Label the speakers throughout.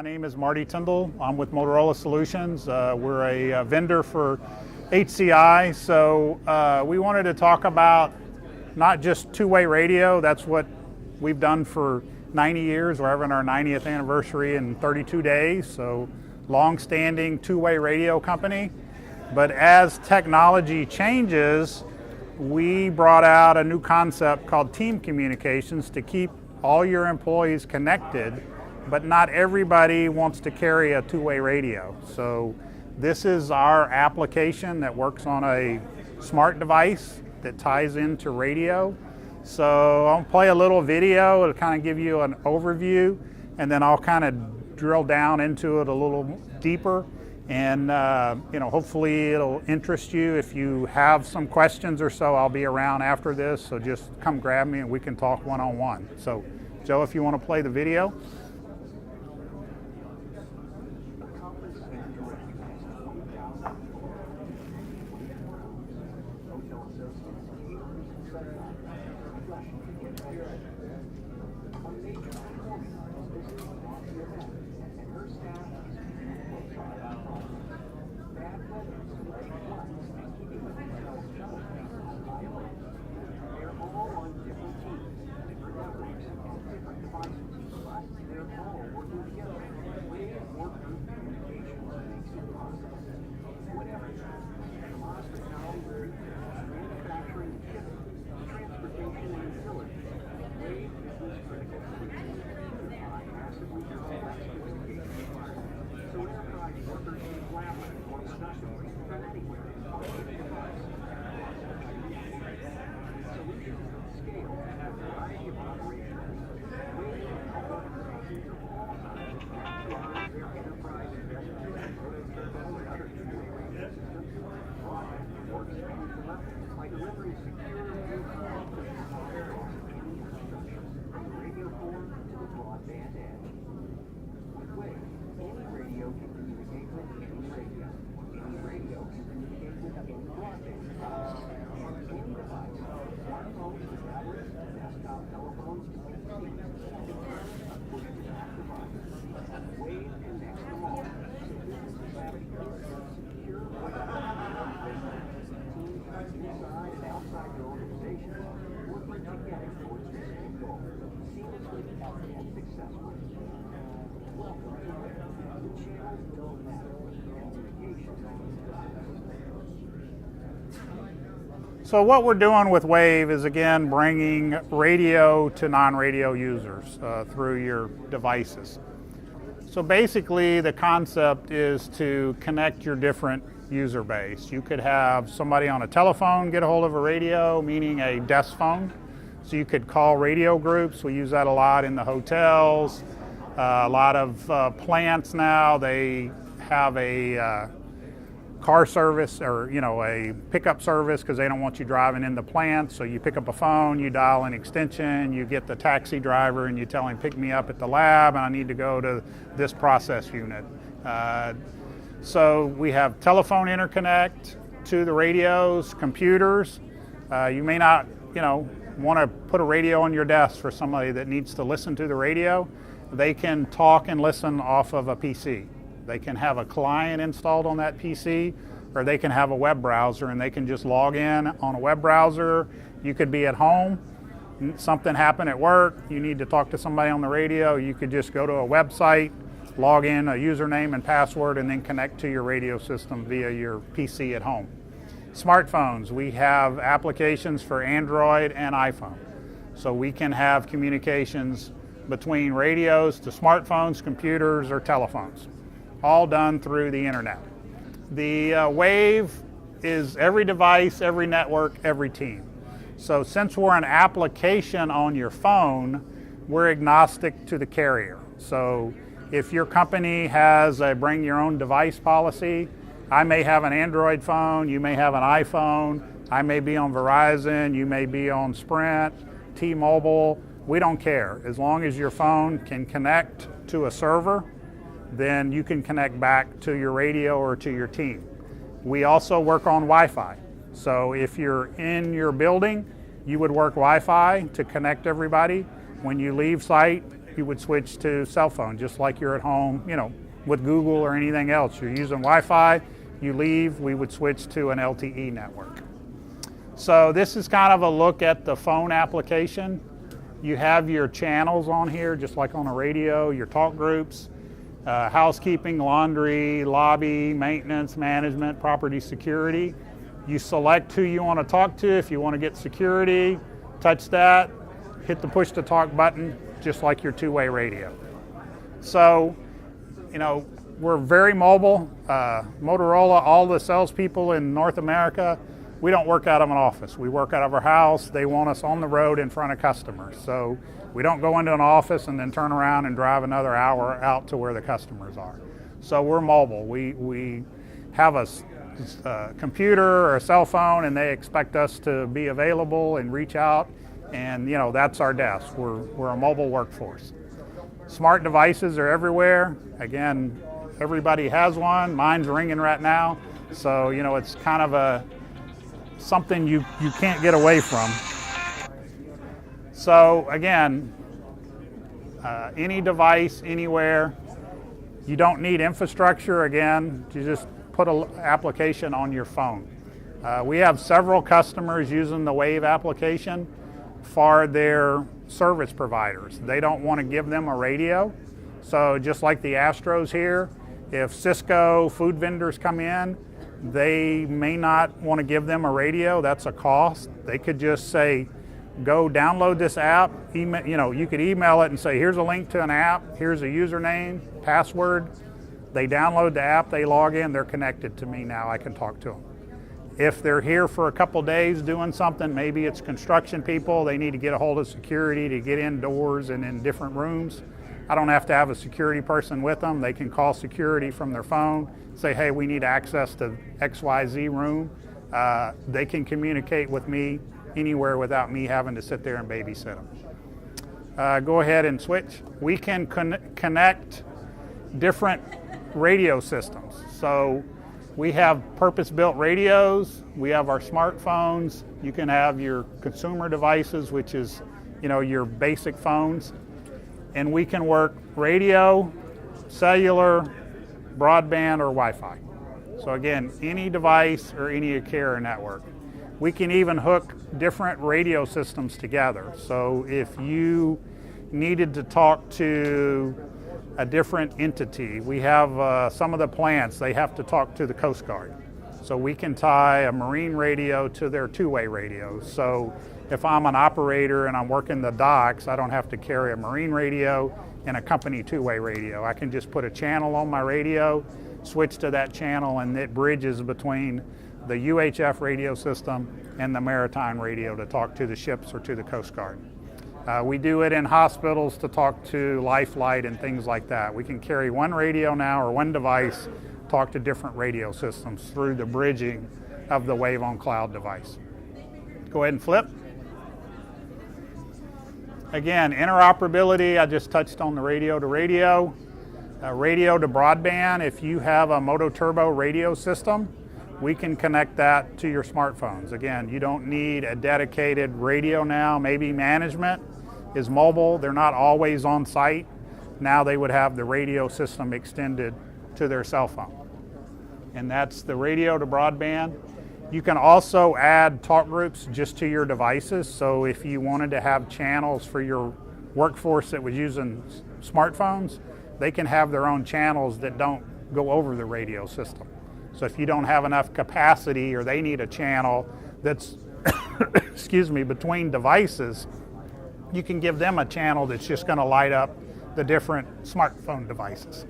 Speaker 1: My name is Marty Tyndall. I'm with Motorola Solutions. We're a vendor for HCI. So we wanted to talk about not just two-way radio. That's what we've done for 90 years. We're having our 90th anniversary in 32 days. So long-standing two-way radio company. But as technology changes, we brought out a new concept called team communications to keep all your employees connected, but not everybody wants to carry a two-way radio. So this is our application that works on a smart device that ties into radio. So I'll play a little video. It'll kind of give you an overview, and then I'll kind of drill down into it a little deeper. And hopefully it'll interest you. If you have some questions or so, I'll be around after this. So just come grab me and we can talk one-on-one. So Joe, if you want to play the video. So what we're doing with Wave is, again, bringing radio to non-radio users through your devices. So basically the concept is to connect your different user base. You could have somebody on a telephone get a hold of a radio, meaning a desk phone. So you could call radio groups. We use that a lot in the hotels. A lot of plants now, they have a car service or a pickup service because they don't want you driving in the plant. So you pick up a phone, you dial an extension, you get the taxi driver and you tell him pick me up at the lab and I need to go to this process unit. So we have telephone interconnect to the radios, computers. You may not want to put a radio on your desk for somebody that needs to listen to the radio. They can talk and listen off of a PC. They can have a client installed on that PC, or they can have a web browser and they can just log in on a web browser. You could be at home, something happened at work, you need to talk to somebody on the radio, you could just go to a website, log in a username and password, and then connect to your radio system via your PC at home. Smartphones, we have applications for Android and iPhone. So we can have communications between radios to smartphones, computers, or telephones, all done through the internet. The Wave is every device, every network, every team. So since we're an application on your phone, we're agnostic to the carrier. So if your company has a bring your own device policy, I may have an Android phone, you may have an iPhone, I may be on Verizon, you may be on Sprint, T-Mobile, we don't care. As long as your phone can connect to a server, then you can connect back to your radio or to your team. We also work on Wi-Fi. So if you're in your building, you would work Wi-Fi to connect everybody. When you leave site, you would switch to cell phone, just like you're at home, with Google or anything else. You're using Wi-Fi, you leave, we would switch to an LTE network. So this is kind of a look at the phone application. You have your channels on here, just like on a radio, your talk groups, housekeeping, laundry, lobby, maintenance, management, property security. You select who you want to talk to. If you want to get security, touch that, hit the push to talk button, just like your two-way radio. So, we're very mobile. Motorola, all the salespeople in North America, we don't work out of an office. We work out of our house. They want us on the road in front of customers. So we don't go into an office and then turn around and drive another hour out to where the customers are. So we're mobile. We have a computer or a cell phone, and they expect us to be available and reach out. And that's our desk. We're a mobile workforce. Smart devices are everywhere. Again, everybody has one. Mine's ringing right now. So it's kind of something you can't get away from. So again, any device, anywhere. You don't need infrastructure. Again, you just put an application on your phone. We have several customers using the Wave application for their service providers. They don't want to give them a radio. So just like the Astros here, if Cisco food vendors come in, they may not want to give them a radio. That's a cost. They could just say, go download this app. You could email it and say, here's a link to an app, here's a username, password. They download the app, they log in, they're connected to me now, I can talk to them. If they're here for a couple days doing something, maybe it's construction people, they need to get a hold of security to get indoors and in different rooms. I don't have to have a security person with them. They can call security from their phone, say, hey, we need access to XYZ room. They can communicate with me anywhere without me having to sit there and babysit them. Go ahead and switch. We can connect different radio systems. So we have purpose-built radios. We have our smartphones. You can have your consumer devices, which is, your basic phones. And we can work radio, cellular, broadband, or Wi-Fi. So again, any device or any carrier network. We can even hook different radio systems together. So if you needed to talk to a different entity, we have some of the plants, they have to talk to the Coast Guard. So we can tie a marine radio to their two-way radio. So if I'm an operator and I'm working the docks, I don't have to carry a marine radio and a company two-way radio. I can just put a channel on my radio, switch to that channel, and it bridges between the UHF radio system and the maritime radio to talk to the ships or to the Coast Guard. We do it in hospitals to talk to Life Flight and things like that. We can carry one radio now or one device, talk to different radio systems through the bridging of the Wave on Cloud device. Go ahead and flip. Again, interoperability, I just touched on the radio to radio. Radio to broadband, if you have a MotoTurbo radio system, we can connect that to your smartphones. Again, you don't need a dedicated radio now. Maybe management is mobile, they're not always on site. Now they would have the radio system extended to their cell phone. And that's the radio to broadband. You can also add talk groups just to your devices. So if you wanted to have channels for your workforce that was using smartphones, they can have their own channels that don't go over the radio system. So if you don't have enough capacity or they need a channel that's between devices, you can give them a channel that's just going to light up the different smartphone devices.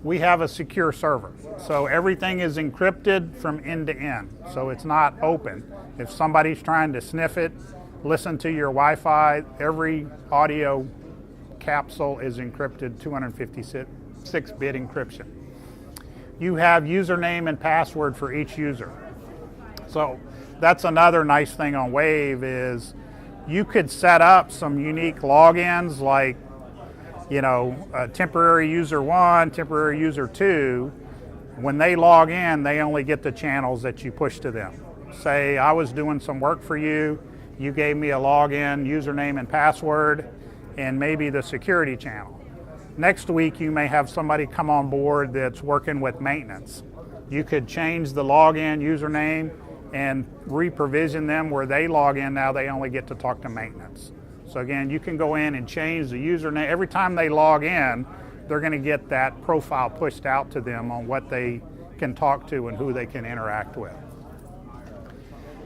Speaker 1: We have a secure server. So everything is encrypted from end to end. So it's not open. If somebody's trying to sniff it, listen to your Wi-Fi, every audio capsule is encrypted, 256-bit encryption. You have username and password for each user. So that's another nice thing on Wave is you could set up some unique logins like temporary user 1, temporary user 2. When they log in, they only get the channels that you push to them. Say I was doing some work for you, you gave me a login, username and password, and maybe the security channel. Next week, you may have somebody come on board that's working with maintenance. You could change the login username and re-provision them where they log in. Now they only get to talk to maintenance. So again, you can go in and change the username. Every time they log in, they're going to get that profile pushed out to them on what they can talk to and who they can interact with.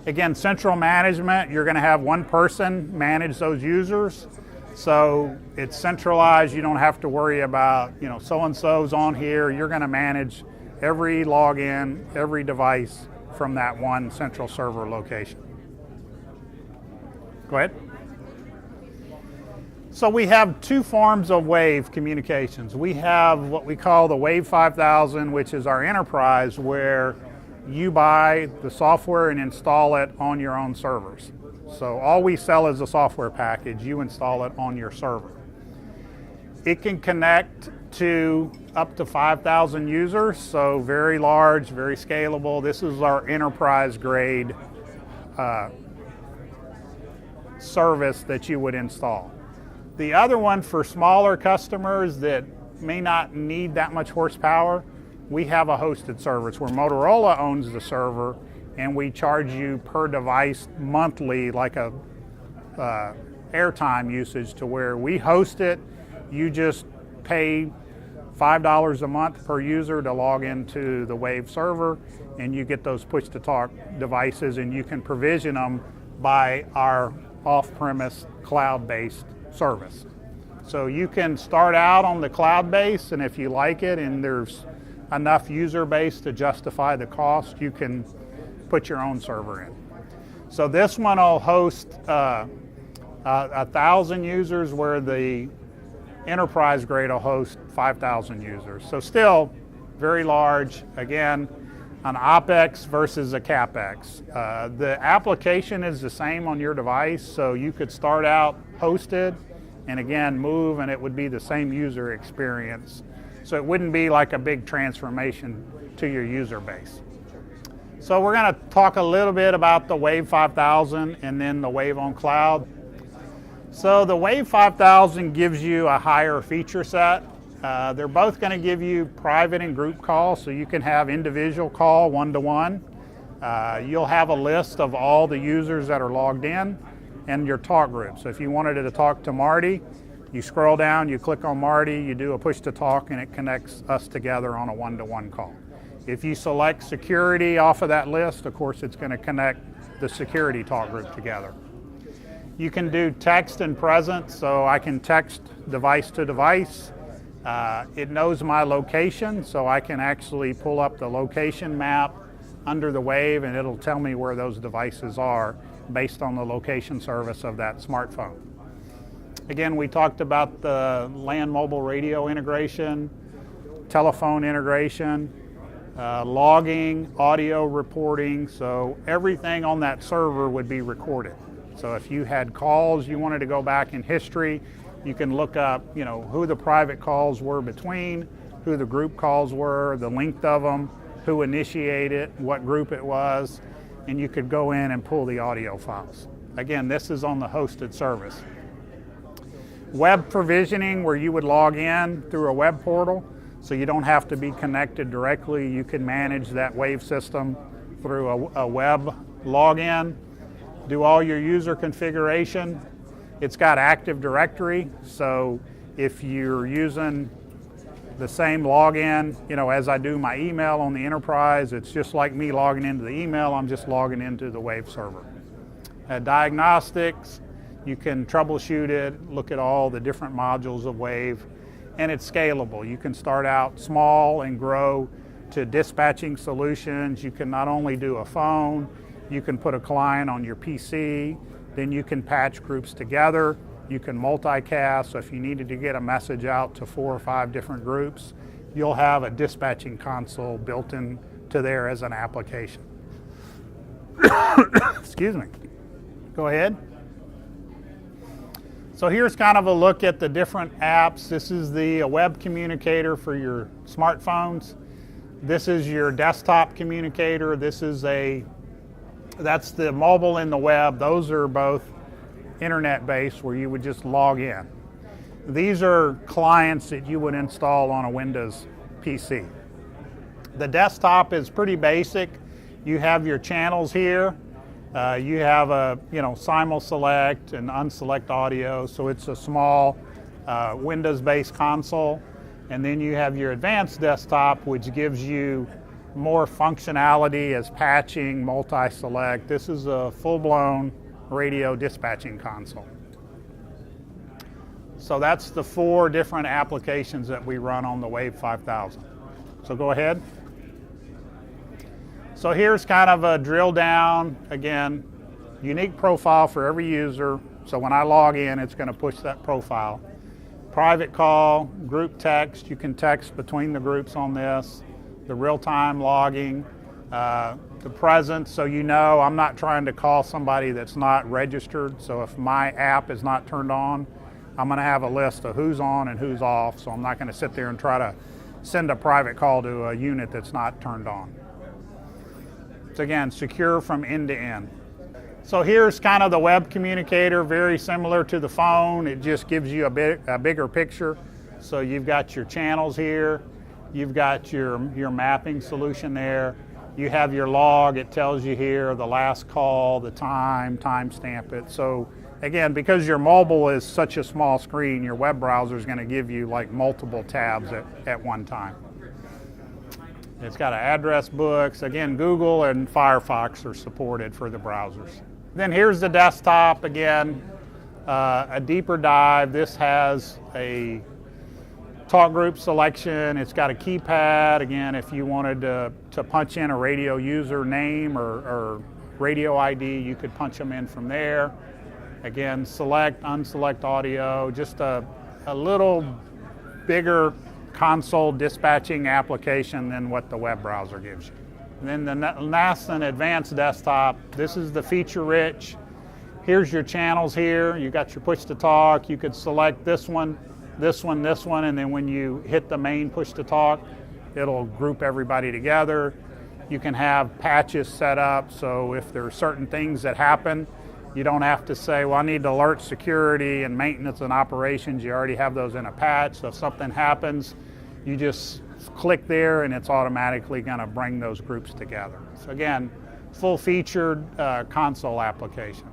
Speaker 1: Again, central management, you're going to have one person manage those users. So it's centralized. You don't have to worry about, so-and-so's on here. You're going to manage every login, every device from that one central server location. Go ahead. So we have two forms of Wave communications. We have what we call the Wave 5000, which is our enterprise, where you buy the software and install it on your own servers. So all we sell is a software package. You install it on your server. It can connect to up to 5,000 users, so very large, very scalable. This is our enterprise grade service that you would install. The other one for smaller customers that may not need that much horsepower, we have a hosted service where Motorola owns the server, and we charge you per device monthly, like a airtime usage, to where we host it. You just pay $5 a month per user to log into the Wave server, and you get those push-to-talk devices, and you can provision them by our off-premise cloud-based service. So you can start out on the cloud base, and if you like it and there's enough user base to justify the cost, you can put your own server in. So this one will host 1,000 users, where the enterprise grade will host 5,000 users. So still very large. Again, an OpEx versus a CapEx. The application is the same on your device, so you could start out hosted and again move, and it would be the same user experience. So it wouldn't be like a big transformation to your user base. So we're going to talk a little bit about the Wave 5000 and then the Wave on Cloud. So the Wave 5000 gives you a higher feature set. They're both going to give you private and group calls, so you can have individual call one-to-one. You'll have a list of all the users that are logged in and your talk group. So if you wanted to talk to Marty, you scroll down, you click on Marty, you do a push to talk, and it connects us together on a one-to-one call. If you select security off of that list, of course, it's going to connect the security talk group together. You can do text and present, so I can text device to device. It knows my location, so I can actually pull up the location map under the Wave, and it'll tell me where those devices are based on the location service of that smartphone. Again, we talked about the LAN mobile radio integration, telephone integration, logging, audio reporting, so everything on that server would be recorded. So if you had calls you wanted to go back in history, you can look up, who the private calls were between, who the group calls were, the length of them, who initiated, what group it was, and you could go in and pull the audio files. Again, this is on the hosted service. Web provisioning, where you would log in through a web portal, so you don't have to be connected directly. You can manage that Wave system through a web login, do all your user configuration. It's got Active Directory, so if you're using the same login, as I do my email on the enterprise, it's just like me logging into the email, I'm just logging into the Wave server. Diagnostics, you can troubleshoot it, look at all the different modules of Wave, and it's scalable. You can start out small and grow to dispatching solutions. You can not only do a phone, you can put a client on your PC, then you can patch groups together. You can multicast, so if you needed to get a message out to 4 or 5 different groups, you'll have a dispatching console built into there as an application. Excuse me. Go ahead. So here's kind of a look at the different apps. This is the web communicator for your smartphones. This is your desktop communicator. That's the mobile and the web. Those are both internet-based, where you would just log in. These are clients that you would install on a Windows PC. The desktop is pretty basic. You have your channels here. You have a simul select and unselect audio, so it's a small Windows-based console. And then you have your advanced desktop, which gives you more functionality as patching, multi-select. This is a full-blown radio dispatching console. So that's the 4 different applications that we run on the Wave 5000. So go ahead. So here's kind of a drill down, again, unique profile for every user. So when I log in, it's going to push that profile. Private call, group text, you can text between the groups on this. The real-time logging, the presence, so you know I'm not trying to call somebody that's not registered. So if my app is not turned on, I'm going to have a list of who's on and who's off, so I'm not going to sit there and try to send a private call to a unit that's not turned on. So again, secure from end to end. So here's kind of the web communicator, very similar to the phone. It just gives you a bigger picture. So you've got your channels here, you've got your mapping solution there, you have your log, it tells you here the last call, the timestamp it. So again, because your mobile is such a small screen, your web browser is going to give you like multiple tabs at one time. It's got address books. Again, Google and Firefox are supported for the browsers. Then here's the desktop. Again, a deeper dive. This has a talk group selection. It's got a keypad. Again, if you wanted to punch in a radio user name or radio ID, you could punch them in from there. Again, select, unselect audio, just a little bigger console dispatching application than what the web browser gives you. And then the NAS and advanced desktop, this is the feature rich. Here's your channels here. You got your push to talk. You could select this one, this one, this one, and then when you hit the main push to talk, it'll group everybody together. You can have patches set up, so if there are certain things that happen, you don't have to say, well, I need to alert security and maintenance and operations. You already have those in a patch. So if something happens, you just click there and it's automatically going to bring those groups together. So again, full-featured console application.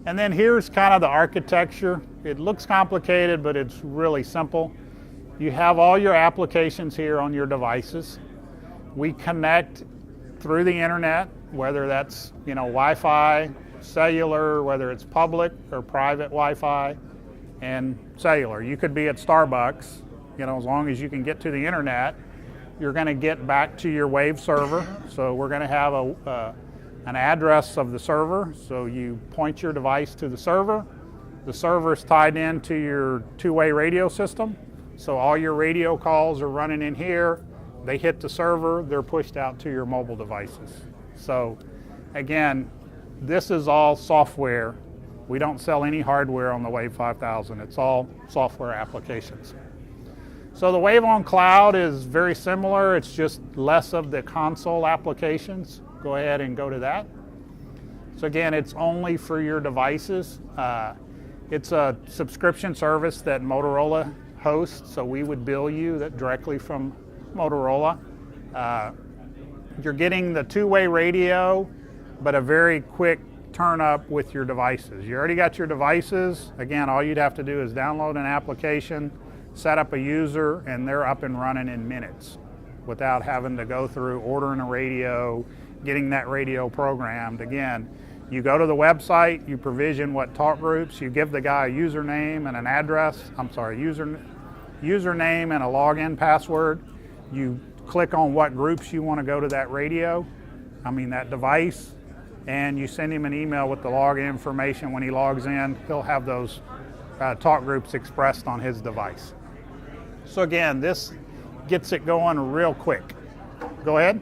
Speaker 1: And then here's kind of the architecture. It looks complicated, but it's really simple. You have all your applications here on your devices. We connect through the internet, whether that's Wi-Fi, cellular, whether it's public or private Wi-Fi, and cellular. You could be at Starbucks, as long as you can get to the internet, you're going to get back to your Wave server. So we're going to have an address of the server. So you point your device to the server. The server is tied into your two-way radio system. So all your radio calls are running in here. They hit the server, they're pushed out to your mobile devices. So again, this is all software. We don't sell any hardware on the Wave 5000. It's all software applications. So the Wave on Cloud is very similar. It's just less of the console applications. Go ahead and go to that. So again, it's only for your devices. It's a subscription service that Motorola hosts, so we would bill you that directly from Motorola. You're getting the two-way radio, but a very quick turn up with your devices. You already got your devices. Again, all you'd have to do is download an application, set up a user, and they're up and running in minutes without having to go through ordering a radio, getting that radio programmed. Again, you go to the website, you provision what talk groups, you give the guy a username and an address, username and a login password. You click on what groups you want to go to that device, and you send him an email with the login information. When he logs in, he'll have those talk groups expressed on his device. So again, this gets it going real quick. Go ahead.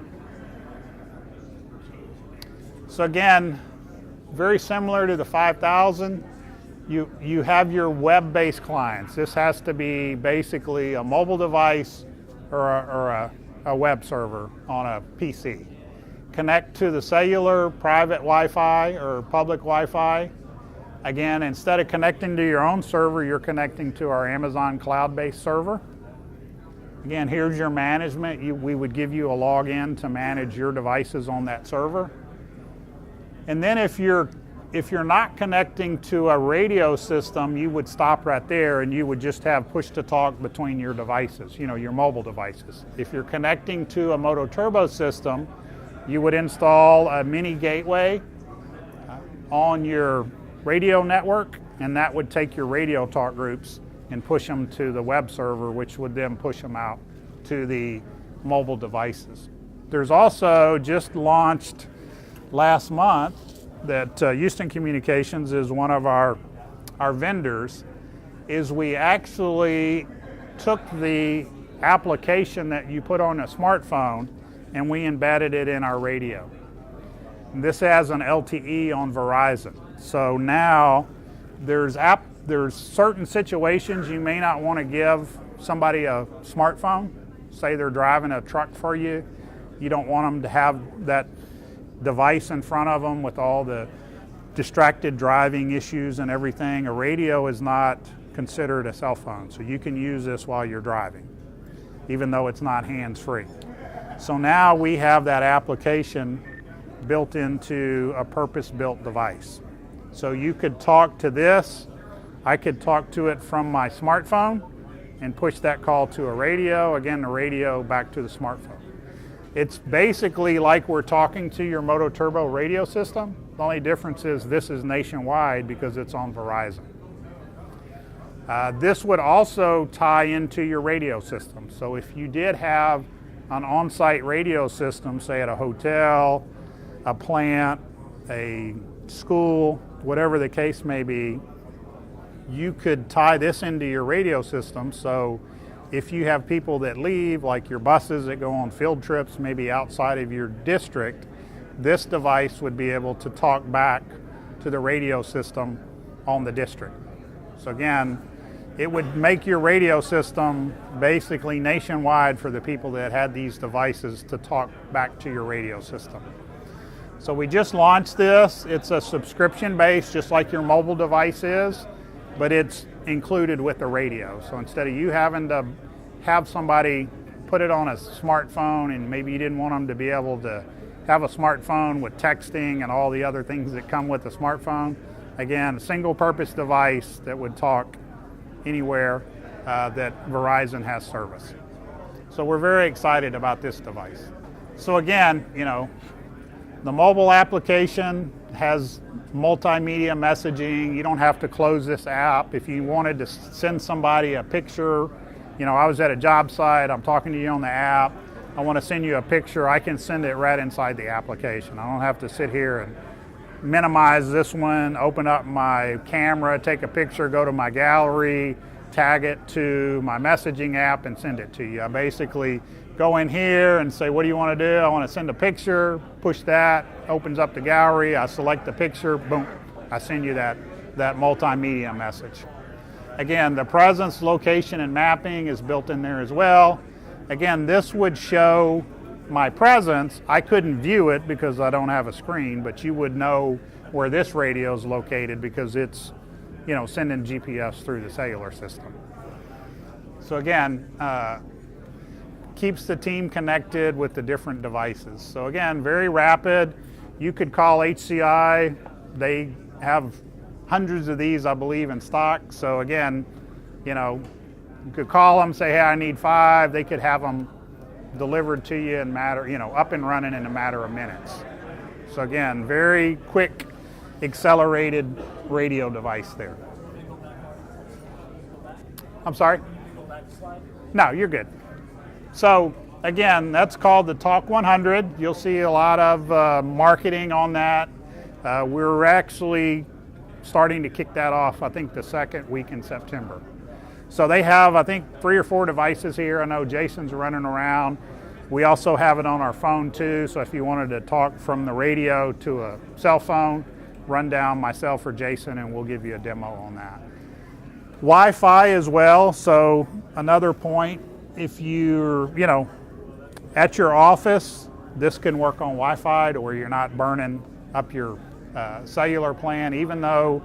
Speaker 1: So again, very similar to the 5000, you have your web-based clients. This has to be basically a mobile device or a web server on a PC. Connect to the cellular, private Wi-Fi or public Wi-Fi. Again, instead of connecting to your own server, you're connecting to our Amazon cloud-based server. Again, here's your management. We would give you a login to manage your devices on that server. And then if you're not connecting to a radio system, you would stop right there and you would just have push-to-talk between your devices, your mobile devices. If you're connecting to a MotoTurbo system, you would install a mini gateway on your radio network, and that would take your radio talk groups and push them to the web server, which would then push them out to the mobile devices. There's also just launched last month that Houston Communications is one of our vendors, is we actually took the application that you put on a smartphone and we embedded it in our radio. And this has an LTE on Verizon. So now there's certain situations you may not want to give somebody a smartphone. Say they're driving a truck for you. You don't want them to have that device in front of them with all the distracted driving issues and everything. A radio is not considered a cell phone, so you can use this while you're driving, even though it's not hands-free. So now we have that application built into a purpose-built device. So you could talk to this, I could talk to it from my smartphone and push that call to a radio, again the radio back to the smartphone. It's basically like we're talking to your MotoTurbo radio system. The only difference is this is nationwide because it's on Verizon. This would also tie into your radio system. So if you did have an on-site radio system, say at a hotel, a plant, a school, whatever the case may be, you could tie this into your radio system. So if you have people that leave, like your buses that go on field trips, maybe outside of your district, this device would be able to talk back to the radio system on the district. So again, it would make your radio system basically nationwide for the people that had these devices to talk back to your radio system. So we just launched this. It's a subscription base, just like your mobile device is, but it's included with the radio. So instead of you having to have somebody put it on a smartphone, and maybe you didn't want them to be able to have a smartphone with texting and all the other things that come with a smartphone, again, a single purpose device that would talk anywhere that Verizon has service. So we're very excited about this device. So again, the mobile application has multimedia messaging. You don't have to close this app. If you wanted to send somebody a picture, I was at a job site, I'm talking to you on the app, I want to send you a picture, I can send it right inside the application. I don't have to sit here and minimize this one, open up my camera, take a picture, go to my gallery, tag it to my messaging app and send it to you. I basically go in here and say, what do you want to do? I want to send a picture, push that, opens up the gallery, I select the picture, boom, I send you that multimedia message. Again, the presence, location, and mapping is built in there as well. Again, this would show my presence. I couldn't view it because I don't have a screen, but you would know where this radio is located because it's, sending GPS through the cellular system. So again, keeps the team connected with the different devices. So again, very rapid. You could call HCI. They have hundreds of these, I believe, in stock. So again, you could call them, say, hey, I need 5. They could have them delivered to you in up and running in a matter of minutes. So again, very quick, accelerated radio device there. I'm sorry? No, you're good. So again, that's called the Talk 100. You'll see a lot of marketing on that. We're actually starting to kick that off, I think, the second week in September. So they have, I think, 3 or 4 devices here. I know Jason's running around. We also have it on our phone too, so if you wanted to talk from the radio to a cell phone, run down myself or Jason and we'll give you a demo on that. Wi-Fi as well, so another point, if you're, at your office, this can work on Wi-Fi to where you're not burning up your cellular plan, even though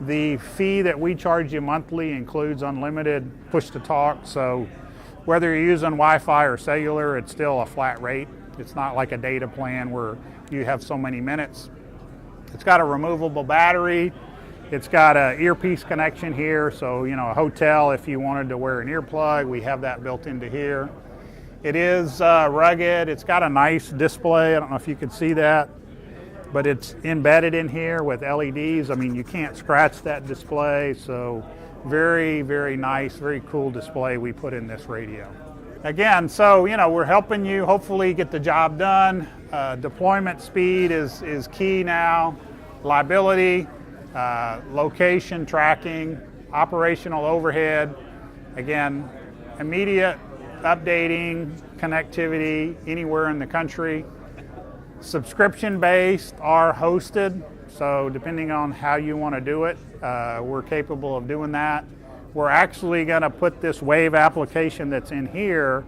Speaker 1: The fee that we charge you monthly includes unlimited push-to-talk, so whether you're using Wi-Fi or cellular, it's still a flat rate. It's not like a data plan where you have so many minutes. It's got a removable battery. It's got an earpiece connection here, so a hotel, if you wanted to wear an earplug, we have that built into here. It is rugged. It's got a nice display. I don't know if you can see that, but it's embedded in here with LEDs. I mean, you can't scratch that display, so very, very nice, very cool display we put in this radio. Again, so we're helping you hopefully get the job done. Deployment speed is key now. Liability, location tracking, operational overhead. Again, immediate updating, connectivity anywhere in the country. Subscription based or hosted, so depending on how you want to do it, we're capable of doing that. We're actually going to put this Wave application that's in here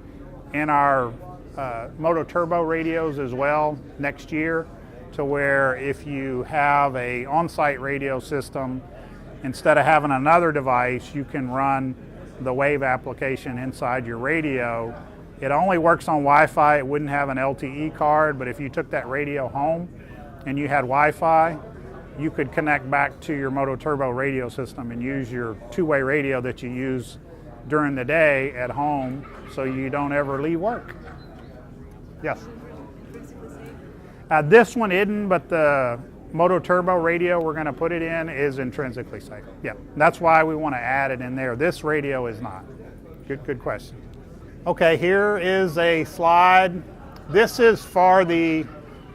Speaker 1: in our MOTOTRBO radios as well next year, to where if you have a on-site radio system, instead of having another device, you can run the Wave application inside your radio. It only works on Wi-Fi. It wouldn't have an LTE card, but if you took that radio home and you had Wi-Fi, you could connect back to your MOTOTRBO radio system and use your two-way radio that you use during the day at home, so you don't ever leave work. Yes? This one isn't, but the MOTOTRBO radio we're going to put it in is intrinsically safe. Yeah, that's why we want to add it in there. This radio is not. Good question. Okay, here is a slide. This is for the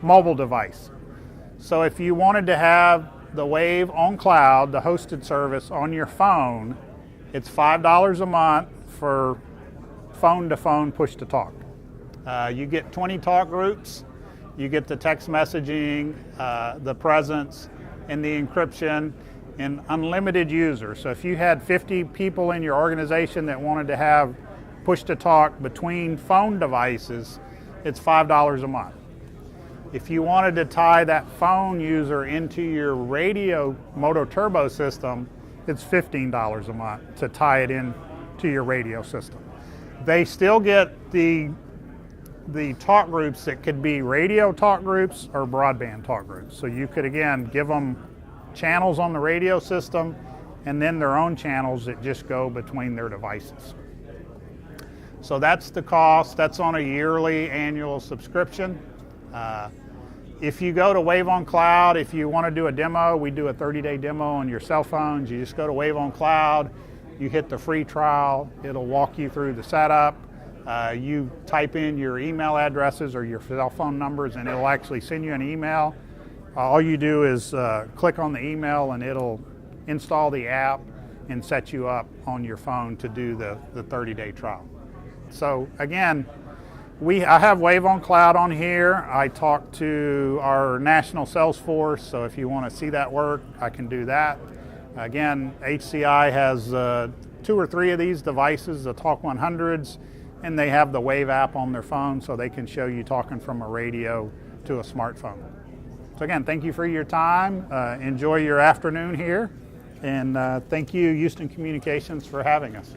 Speaker 1: mobile device. So if you wanted to have the Wave on cloud, the hosted service on your phone, it's $5 a month for phone-to-phone push-to-talk. You get 20 talk groups. You get the text messaging, the presence, and the encryption, and unlimited users. So if you had 50 people in your organization that wanted to have push-to-talk between phone devices, it's $5 a month. If you wanted to tie that phone user into your radio MOTOTRBO system, it's $15 a month to tie it in to your radio system. They still get the talk groups that could be radio talk groups or broadband talk groups. So you could, again, give them channels on the radio system and then their own channels that just go between their devices. So that's the cost. That's on a yearly annual subscription. If you go to Wave on Cloud, if you want to do a demo, we do a 30-day demo on your cell phones. You just go to Wave on Cloud, you hit the free trial, it'll walk you through the setup. You type in your email addresses or your cell phone numbers and it'll actually send you an email. All you do is click on the email and it'll install the app and set you up on your phone to do the 30-day trial. So again, I have Wave on Cloud on here. I talk to our national sales force, so if you want to see that work, I can do that. Again, HCI has 2 or 3 of these devices, the Talk 100s, and they have the Wave app on their phone, so they can show you talking from a radio to a smartphone. So again, thank you for your time. Enjoy your afternoon here, and thank you, Houston Communications, for having us.